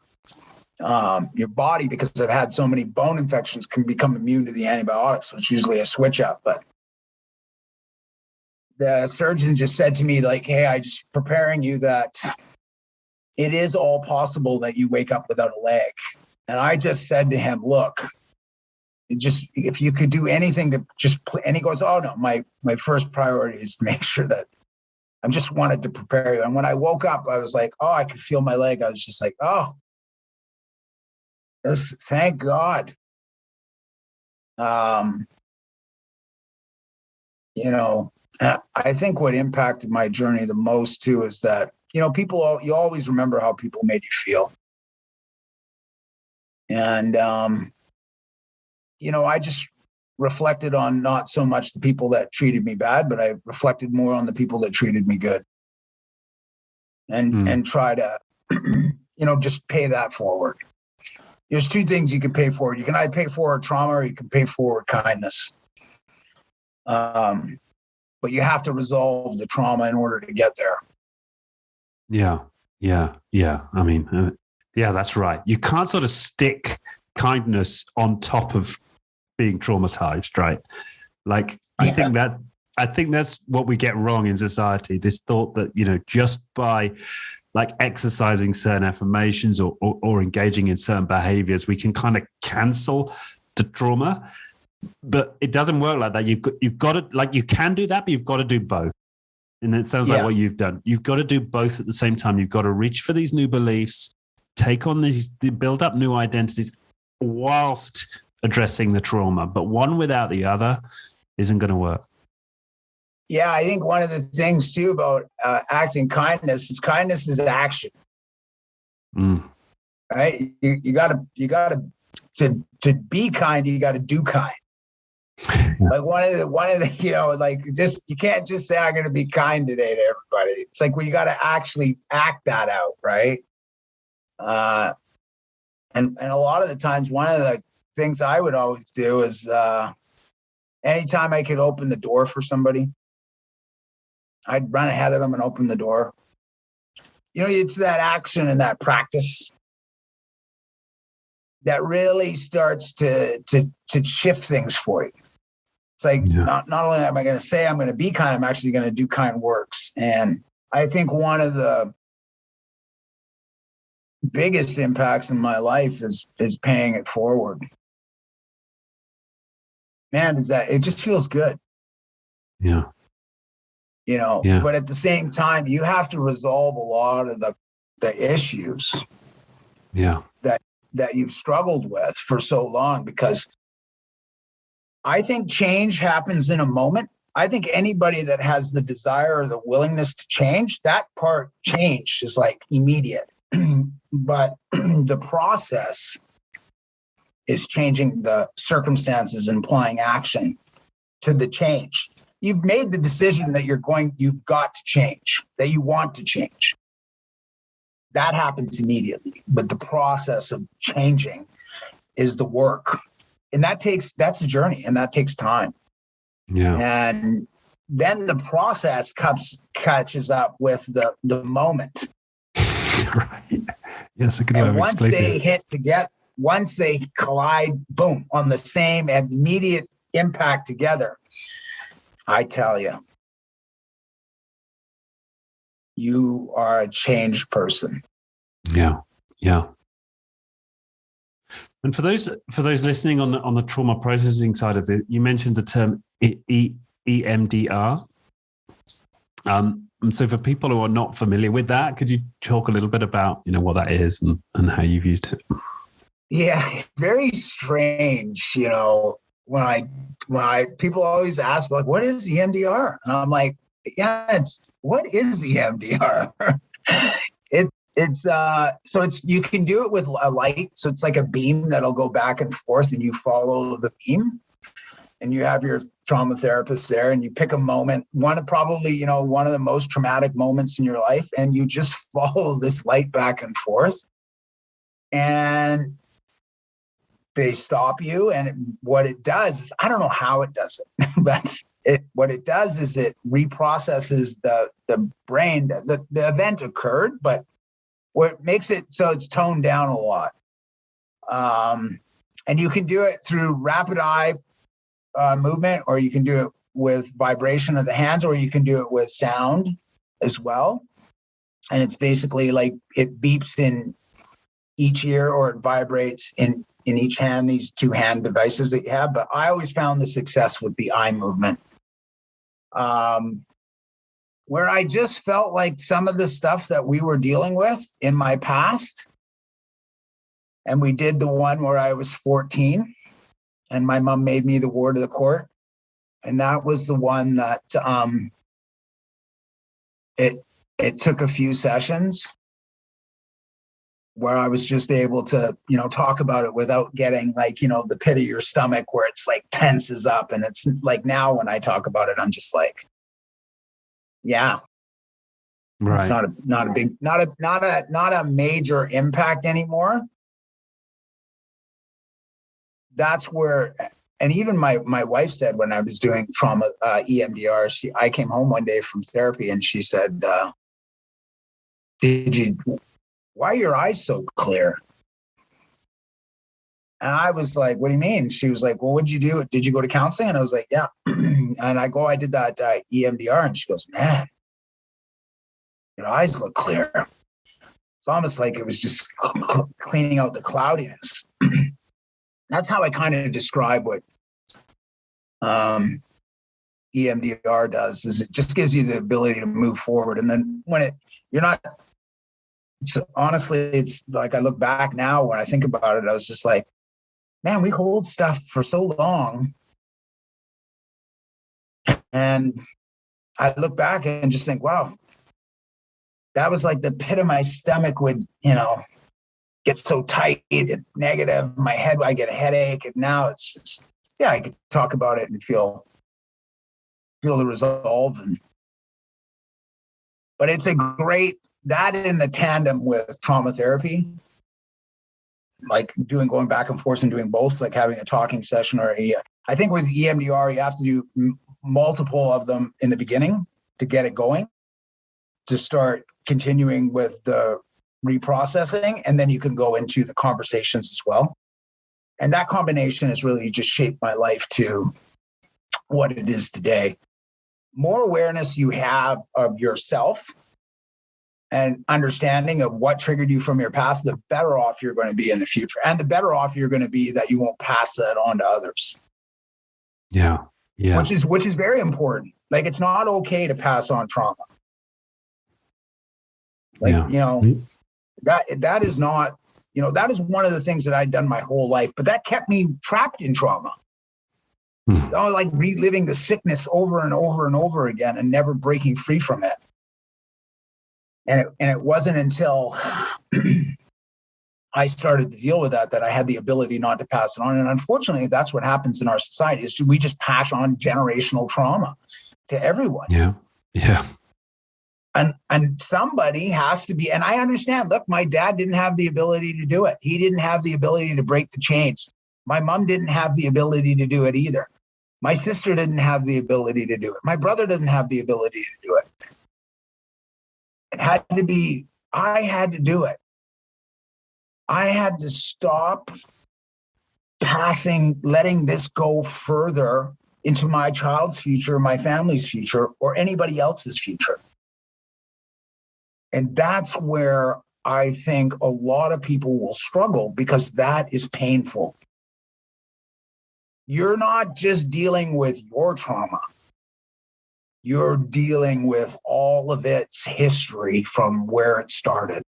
Your body, because I've had so many bone infections, can become immune to the antibiotics, which is usually a switch up. But the surgeon just said to me, like, hey, I just preparing you that it is all possible that you wake up without a leg. And I just said to him, look, if you could do anything to just play. And he goes, oh no, my first priority is to make sure that I just wanted to prepare you. And when I woke up, I was like, oh, I could feel my leg. I was just like, oh, thank God. I think what impacted my journey the most too is that, people, you always remember how people made you feel. And, I just reflected on not so much the people that treated me bad, but I reflected more on the people that treated me good and try to, just pay that forward. There's 2 things you can pay forward. You can either pay forward trauma or you can pay forward kindness. But you have to resolve the trauma in order to get there. Yeah. I mean, that's right. You can't sort of stick kindness on top of being traumatized, right? Like, I think that's what we get wrong in society. This thought that, just by like exercising certain affirmations or engaging in certain behaviors, we can kind of cancel the trauma. But it doesn't work like that. You've got to, like, you can do that, but you've got to do both. And it sounds like what you've done. You've got to do both at the same time. You've got to reach for these new beliefs, take on build up new identities whilst addressing the trauma. But one without the other isn't going to work. Yeah, I think one of the things too about acting kindness is action. Right? You gotta to be kind, you gotta do kind. Like one of the, like, just, you can't just say, I'm going to be kind today to everybody. It's like, well, you got to actually act that out. Right. And a lot of the times, one of the things I would always do is, anytime I could open the door for somebody, I'd run ahead of them and open the door. It's that action and that practice that really starts to shift things for you. It's like, not only am I going to say I'm going to be kind, I'm actually going to do kind works. And I think one of the biggest impacts in my life is paying it forward. Man, is that it just feels good. Yeah. But at the same time, you have to resolve a lot of the issues that you've struggled with for so long, because I think change happens in a moment. I think anybody that has the desire or the willingness to change, that part change is like immediate. But the process is changing the circumstances and applying action to the change. You've made the decision that you've got to change, that you want to change. That happens immediately. But the process of changing is the work. And that's a journey, and that takes time. Yeah. And then the process catches up with the moment. Right. Yes, a good way And of once explaining they it. hit together, once they collide, boom, on the same immediate impact together, I tell you, you are a changed person. Yeah. Yeah. And for those listening on the trauma processing side of it, you mentioned the term EMDR. And so for people who are not familiar with that, could you talk a little bit about, what that is and how you've used it? Yeah, very strange. When I people always ask, like, what is EMDR? And I'm like, yeah, what is EMDR? So you can do it with a light. So it's like a beam that'll go back and forth and you follow the beam, and you have your trauma therapist there and you pick a moment, one of the most traumatic moments in your life. And you just follow this light back and forth, and they stop you. And what it does is, I don't know how it does it, but what it does is it reprocesses the brain. The event occurred, but what makes it so it's toned down a lot. And you can do it through rapid eye movement, or you can do it with vibration of the hands, or you can do it with sound as well. And it's basically like it beeps in each ear, or it vibrates in each hand, these two hand devices that you have. But I always found the success with the eye movement. Where I just felt like some of the stuff that we were dealing with in my past, and we did the one where I was 14 and my mom made me the ward of the court. And that was the one that it took a few sessions where I was just able to, talk about it without getting like, the pit of your stomach where it's like tenses up. And it's like, now when I talk about it, I'm just like, yeah, Right. It's not a major impact anymore. That's where, and even my wife said when I was doing trauma EMDR, I came home one day from therapy and she said, why are your eyes so clear? And I was like, what do you mean? She was like, well, what'd you do? Did you go to counseling? And I was like, yeah. And I did that EMDR. And she goes, man, your eyes look clear. It's almost like it was just cleaning out the cloudiness. That's how I kind of describe what EMDR does, is it just gives you the ability to move forward. And then when it's like, I look back now, when I think about it, I was just like, man, we hold stuff for so long. And I look back and just think, wow, that was like the pit of my stomach would, get so tight and negative. My head, I get a headache. And now it's just, I can talk about it and feel the resolve. But it's a great, that in the tandem with trauma therapy, like going back and forth and doing both, like having a talking session I think with EMDR, you have to do multiple of them in the beginning to get it going, to start continuing with the reprocessing, and then you can go into the conversations as well. And that combination has really just shaped my life to what it is today. More awareness you have of yourself and understanding of what triggered you from your past, the better off you're going to be in the future. And the better off you're going to be that you won't pass that on to others. Yeah. Yeah. Which is very important. Like, it's not okay to pass on trauma. Like, that is not, that is one of the things that I'd done my whole life, but that kept me trapped in trauma. Like reliving the sickness over and over and over again and never breaking free from it. And it wasn't until I started to deal with that I had the ability not to pass it on. And unfortunately, that's what happens in our society, is we just pass on generational trauma to everyone. Yeah. Yeah. And somebody has to be, and I understand, look, my dad didn't have the ability to do it. He didn't have the ability to break the chains. My mom didn't have the ability to do it either. My sister didn't have the ability to do it. My brother didn't have the ability to do it. It had to be, I had to do it. I had to stop letting this go further into my child's future, my family's future, or anybody else's future. And that's where I think a lot of people will struggle, because that is painful. You're not just dealing with your trauma. You're dealing with all of its history from where it started.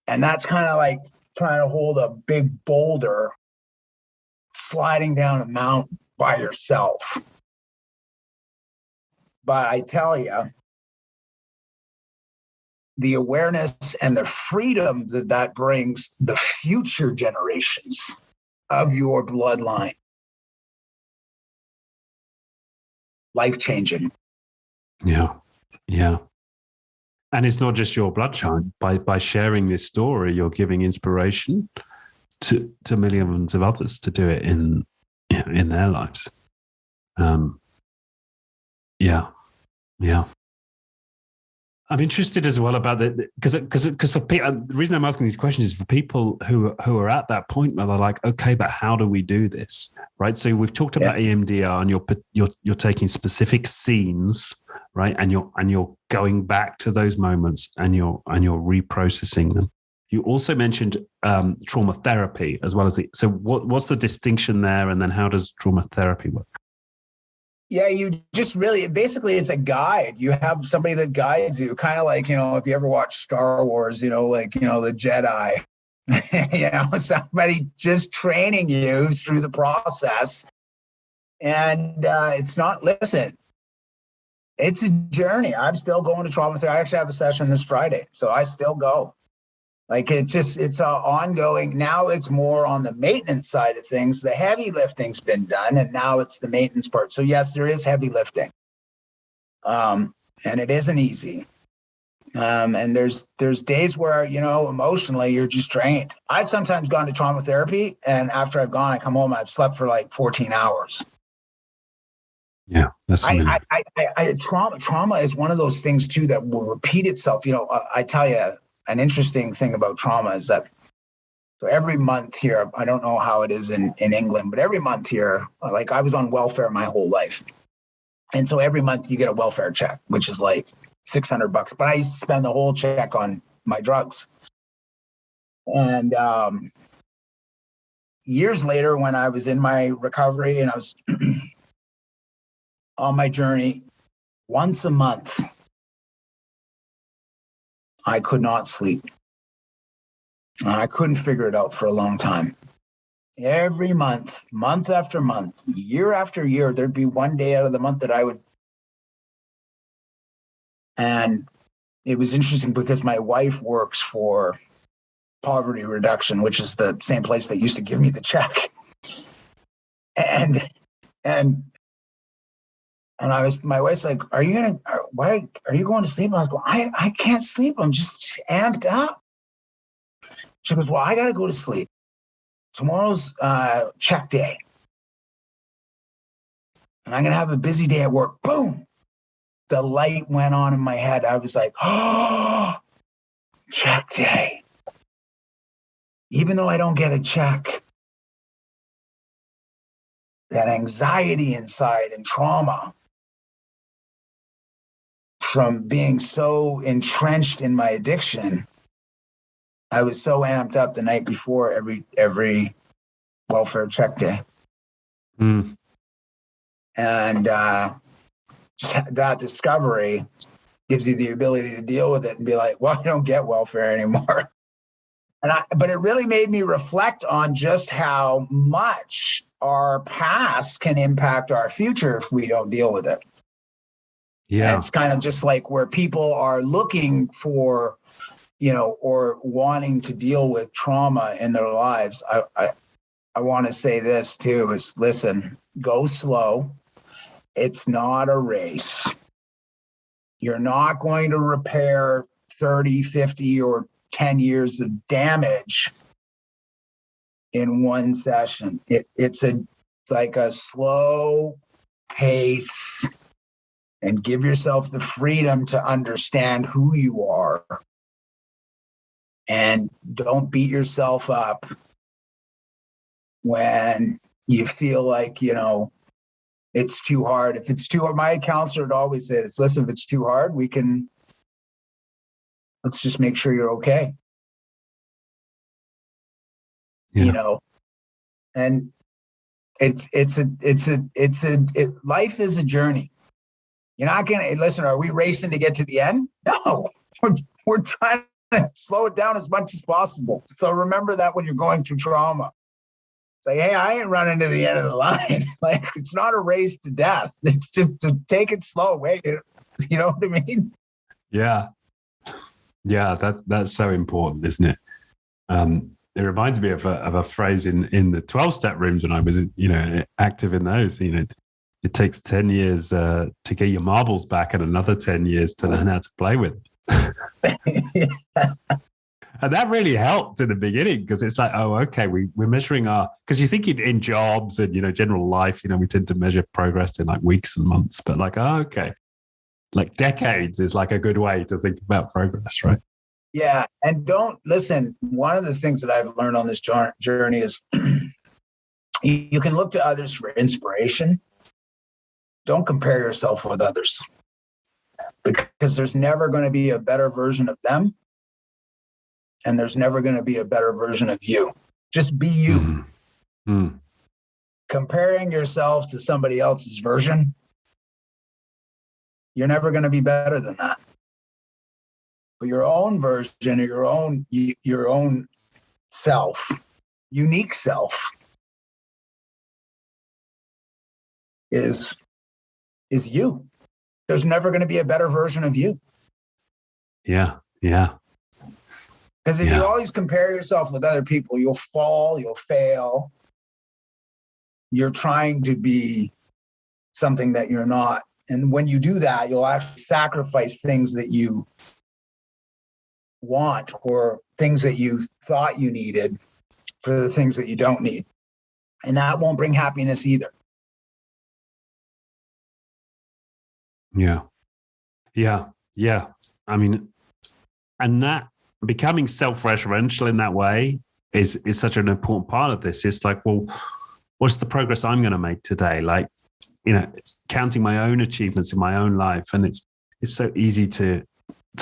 And that's kind of like trying to hold a big boulder sliding down a mountain by yourself. But I tell you, the awareness and the freedom that brings the future generations of your bloodline, life-changing. Yeah. And it's not just your bloodline. By sharing this story, you're giving inspiration to millions of others to do it in their lives. Yeah. I'm interested as well about because for people, the reason I'm asking these questions is for people who are at that point where they're like, okay, but how do we do this, right? So we've talked about EMDR, and you're taking specific scenes, right, and you're going back to those moments, and you're reprocessing them. You also mentioned trauma therapy as well as so what's the distinction there, and then how does trauma therapy work? Yeah, you just really, basically it's a guide. You have somebody that guides you, kind of like, if you ever watch Star Wars, the Jedi, somebody just training you through the process. And it's a journey. I'm still going to trauma therapy. I actually have a session this Friday, so I still go. Like, it's ongoing. Now it's more on the maintenance side of things. The heavy lifting's been done, and now it's the maintenance part. So yes, there is heavy lifting. And it isn't easy. And there's days where, emotionally you're just drained. I've sometimes gone to trauma therapy, and after I've gone, I come home, I've slept for like 14 hours. Yeah, that's trauma is one of those things too that will repeat itself. I tell you, an interesting thing about trauma is that, so every month here, I don't know how it is in England, but every month here, like, I was on welfare my whole life. And so every month you get a welfare check, which is like $600, but I used to spend the whole check on my drugs. And years later, when I was in my recovery and I was on my journey, once a month, I could not sleep. I couldn't figure it out for a long time. Every month, month after month, year after year, there'd be one day out of the month that I would. And it was interesting because my wife works for Poverty Reduction, which is the same place that used to give me the check. And my wife's like, why are you going to sleep? I was like, I can't sleep. I'm just amped up. She goes, well, I got to go to sleep. Tomorrow's check day. And I'm going to have a busy day at work. Boom. The light went on in my head. I was like, oh, check day. Even though I don't get a check, that anxiety inside and trauma from being so entrenched in my addiction, I was so amped up the night before every welfare check day. Mm. And that discovery gives you the ability to deal with it and be like, well, I don't get welfare anymore. But it really made me reflect on just how much our past can impact our future if we don't deal with it. Yeah. And it's kind of just like where people are looking for, or wanting to deal with trauma in their lives. I want to say this too, is listen, go slow. It's not a race. You're not going to repair 30, 50, or 10 years of damage in one session. It's like a slow pace, and give yourself the freedom to understand who you are. And don't beat yourself up when you feel like, it's too hard. If it's too hard, my counselor would always say this, listen, if it's too hard, let's just make sure you're okay. Yeah. And life is a journey. You're not going to listen. Are we racing to get to the end? No, we're trying to slow it down as much as possible. So remember that when you're going through trauma. Say, hey, I ain't running to the end of the line. Like, it's not a race to death. It's just to take it slow. Wait, you know what I mean? Yeah. Yeah, that's so important, isn't it? It reminds me of a phrase in the 12-step rooms when I was, active in those. It takes 10 years to get your marbles back and another 10 years to learn how to play with. And that really helped in the beginning because it's like, oh, okay, we're measuring because you think in jobs and, general life, we tend to measure progress in like weeks and months, but like, oh, okay, like decades is like a good way to think about progress, right? Yeah. And don't listen. One of the things that I've learned on this journey is you can look to others for inspiration. Don't compare yourself with others because there's never going to be a better version of them. And there's never going to be a better version of you. Just be you. Mm-hmm. Comparing yourself to somebody else's version, you're never going to be better than that. But your own version or your own self, unique self is you. There's never going to be a better version of you. Yeah. Yeah. Because if you always compare yourself with other people, you'll fall, you'll fail. You're trying to be something that you're not. And when you do that, you'll actually sacrifice things that you want or things that you thought you needed for the things that you don't need. And that won't bring happiness either. Yeah. Yeah. Yeah. I mean, and that becoming self-referential in that way is such an important part of this. It's like, well, what's the progress I'm going to make today? Like, counting my own achievements in my own life. And it's so easy to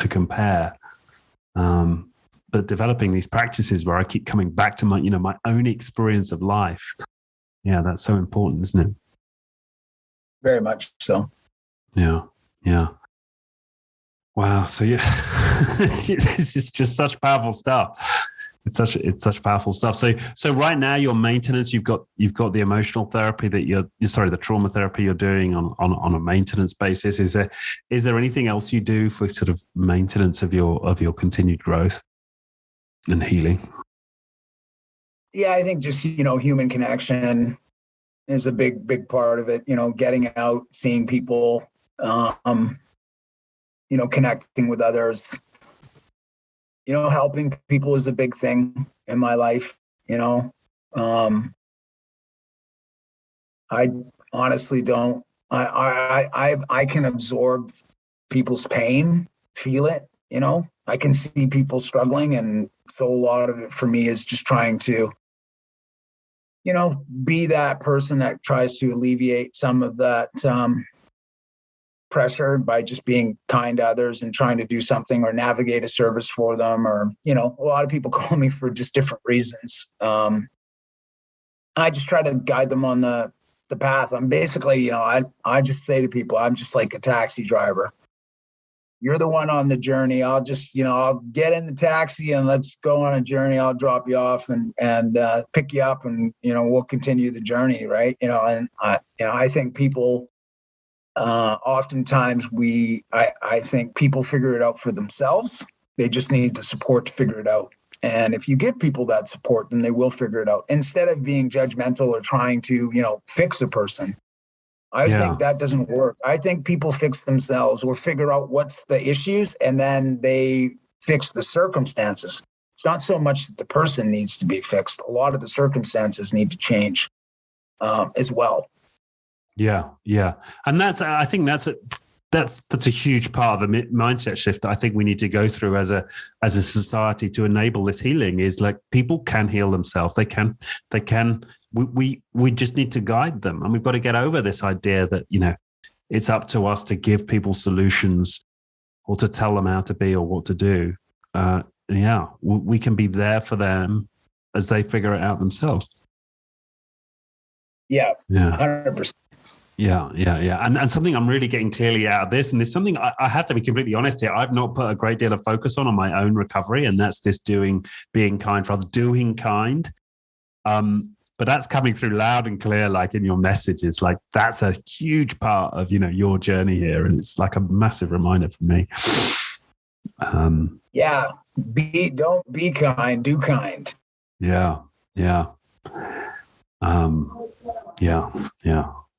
compare. But developing these practices where I keep coming back to my, my own experience of life. Yeah, that's so important, isn't it? Very much so. Yeah. Yeah. Wow. So yeah, this is just such powerful stuff. It's such powerful stuff. So right now your maintenance, you've got the emotional therapy that the trauma therapy you're doing on a maintenance basis. Is there anything else you do for sort of maintenance of your continued growth and healing? Yeah, I think just, human connection is a big part of it. Getting out, seeing people, connecting with others, helping people is a big thing in my life. I honestly don't, I can absorb people's pain, feel it, I can see people struggling. And so a lot of it for me is just trying to, be that person that tries to alleviate some of that, pressure by just being kind to others and trying to do something or navigate a service for them. Or, a lot of people call me for just different reasons. I just try to guide them on the path. I'm basically, I just say to people, I'm just like a taxi driver. You're the one on the journey. I'll just, I'll get in the taxi and let's go on a journey. I'll drop you off and pick you up and, we'll continue the journey. Right. And I think people, oftentimes I think people figure it out for themselves. They just need the support to figure it out. And if you give people that support, then they will figure it out instead of being judgmental or trying to, fix a person. I think that doesn't work. I think people fix themselves or figure out what's the issues and then they fix the circumstances. It's not so much that the person needs to be fixed. A lot of the circumstances need to change. as well. Yeah, yeah, and I think that's a huge part of the mindset shift that I think we need to go through as a society to enable this healing. Is like people can heal themselves. They can. We just need to guide them, and we've got to get over this idea that it's up to us to give people solutions or to tell them how to be or what to do. We can be there for them as they figure it out themselves. Yeah, yeah, 100%. Yeah. And something I'm really getting clearly out of this, and there's something I have to be completely honest here, I've not put a great deal of focus on my own recovery, and that's this being kind, rather doing kind. But that's coming through loud and clear, like in your messages. Like that's a huge part of your journey here, and it's like a massive reminder for me. Don't be kind, do kind. Yeah.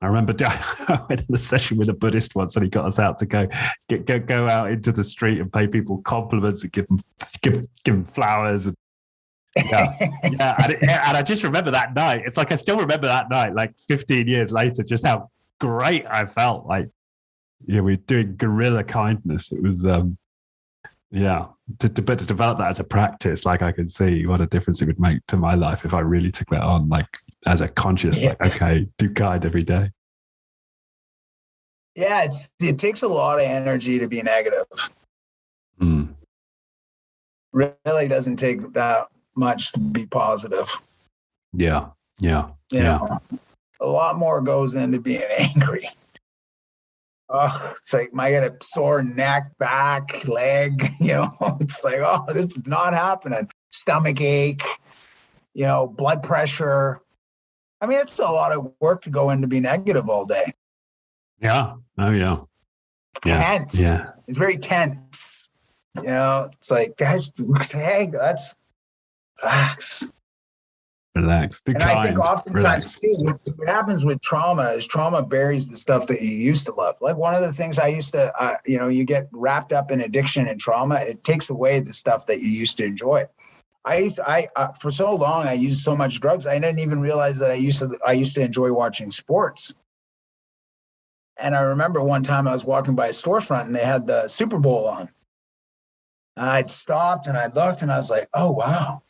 I remember I went in a session with a Buddhist once, and he got us out to go out into the street and pay people compliments and give them flowers. And, and I just remember that night. It's like I still remember that night, like 15 years later, just how great I felt. Like, we're doing guerrilla kindness. It was, to develop that as a practice. Like I could see what a difference it would make to my life if I really took that on, like as a conscious, like, okay, do kind every day. Yeah, it takes a lot of energy to be negative. Really doesn't take that much to be positive. Yeah. A lot more goes into being angry. It's like I get a sore neck, back, leg, it's like, this is not happening. Stomach ache, blood pressure. I mean, it's a lot of work to go into be negative all day. Yeah. Oh, yeah. Tense. Yeah. It's very tense. It's like, let's relax. Be and kind. I think oftentimes too, what happens with trauma is trauma buries the stuff that you used to love. Like one of the things I used to, you get wrapped up in addiction and trauma. It takes away the stuff that you used to enjoy. For so long, I used so much drugs. I didn't even realize that I used to enjoy watching sports. And I remember one time I was walking by a storefront and they had the Super Bowl on. And I'd stopped and I looked and I was like, oh, wow.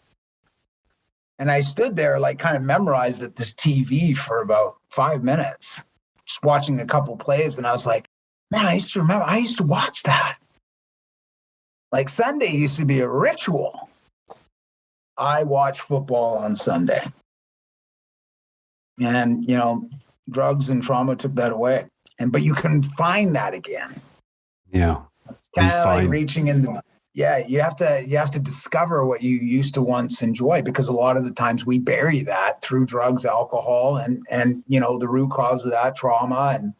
And I stood there, like kind of memorized at this TV for about 5 minutes, just watching a couple plays. And I was like, man, I used to watch that. Like Sunday used to be a ritual. I watch football on Sunday. And, drugs and trauma took that away. But you can find that again. Yeah. Kind of like reaching in the... Yeah, you have to discover what you used to once enjoy, because a lot of the times we bury that through drugs, alcohol, and the root cause of that trauma and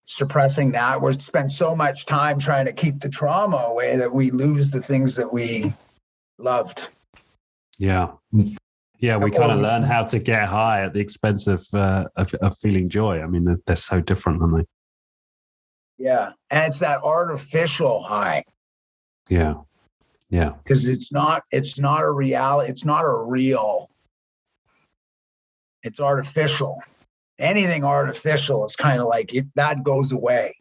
suppressing that. We spend so much time trying to keep the trauma away that we lose the things that we loved. Yeah. Yeah, we kind of learn how to get high at the expense of feeling joy. I mean, they're so different, aren't they? Yeah, and it's that artificial high. Yeah. Because it's not a reality. It's not a real. It's artificial. Anything artificial is kind of like that goes away.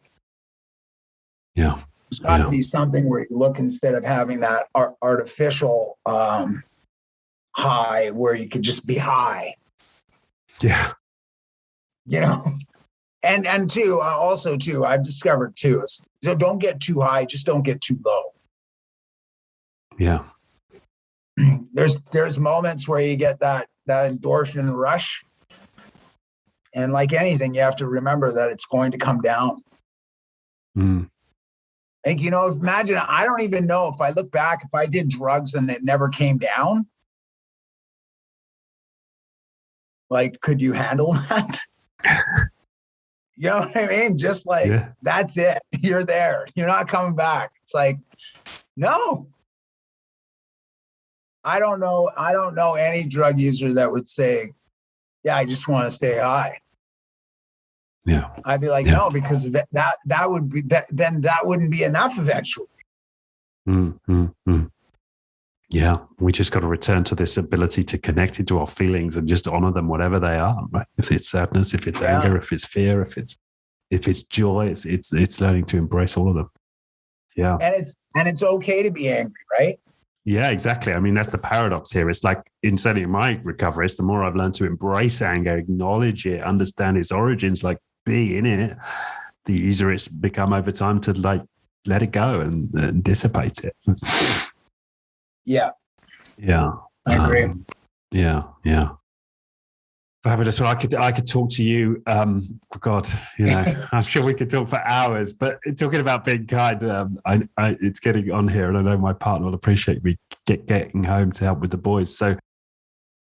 Yeah. There's got to be something where you look, instead of having that artificial high, where you could just be high. Yeah. And too, also too, I've discovered too, so don't get too high, just don't get too low. Yeah. There's moments where you get that endorphin rush. And like anything, you have to remember that it's going to come down. Like, imagine, I don't even know if I look back, if I did drugs and it never came down. Like, could you handle that? You know what I mean? Just like, That's it. You're there. You're not coming back. It's like, no. I don't know any drug user that would say, yeah, I just want to stay high. Yeah. I'd be like, no, because that would be that. Then that wouldn't be enough eventually. Yeah, we just got to return to this ability to connect into our feelings and just honor them, whatever they are. Right? If it's sadness, if it's anger, if it's fear, if it's joy, it's learning to embrace all of them. Yeah, and it's okay to be angry, right? Yeah, exactly. I mean, that's the paradox here. It's like, certainly in my recovery, it's the more I've learned to embrace anger, acknowledge it, understand its origins, like be in it, the easier it's become over time to like let it go and dissipate it. Yeah. Yeah. I agree. Yeah. Fabulous. Well, I could talk to you. God, I'm sure we could talk for hours. But talking about being kind, it's getting on here, and I know my partner will appreciate me getting home to help with the boys. So,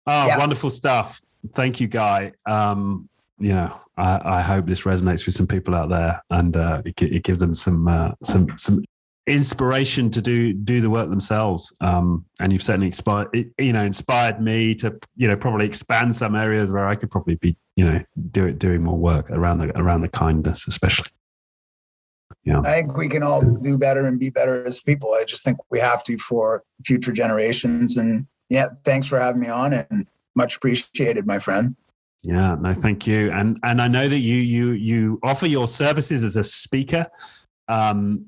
wonderful stuff. Thank you, Guy. I hope this resonates with some people out there, and it give them some inspiration to do the work themselves. And you've certainly inspired me to, probably expand some areas where I could probably be, doing more work around the kindness, especially. Yeah. I think we can all do better and be better as people. I just think we have to for future generations. And thanks for having me on, and much appreciated, my friend. Yeah, no, thank you. And I know that you offer your services as a speaker. So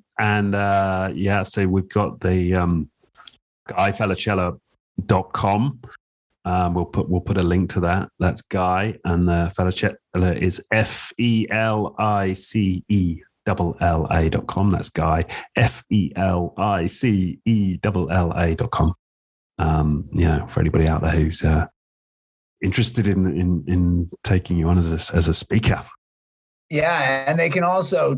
we've got the guyfelicella.com. We'll put a link to that. That's Guy, and the Felicella is FELICELLA.com. That's Guy, FELICELLA.com. For anybody out there who's interested in taking you on as a speaker. Yeah, and they can also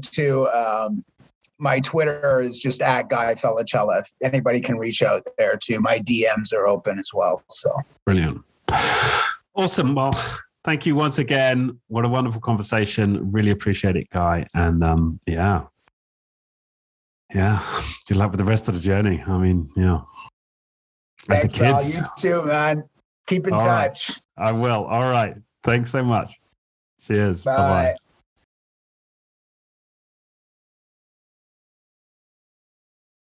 my Twitter is just at Guy Felicella. If anybody can reach out there too. My DMs are open as well. So brilliant. Awesome. Well, thank you once again. What a wonderful conversation. Really appreciate it, Guy. And good luck with the rest of the journey. I mean, Thanks, the kids. Pal. You too, man. Keep in touch. Right. I will. All right. Thanks so much. Cheers. Bye. Bye-bye.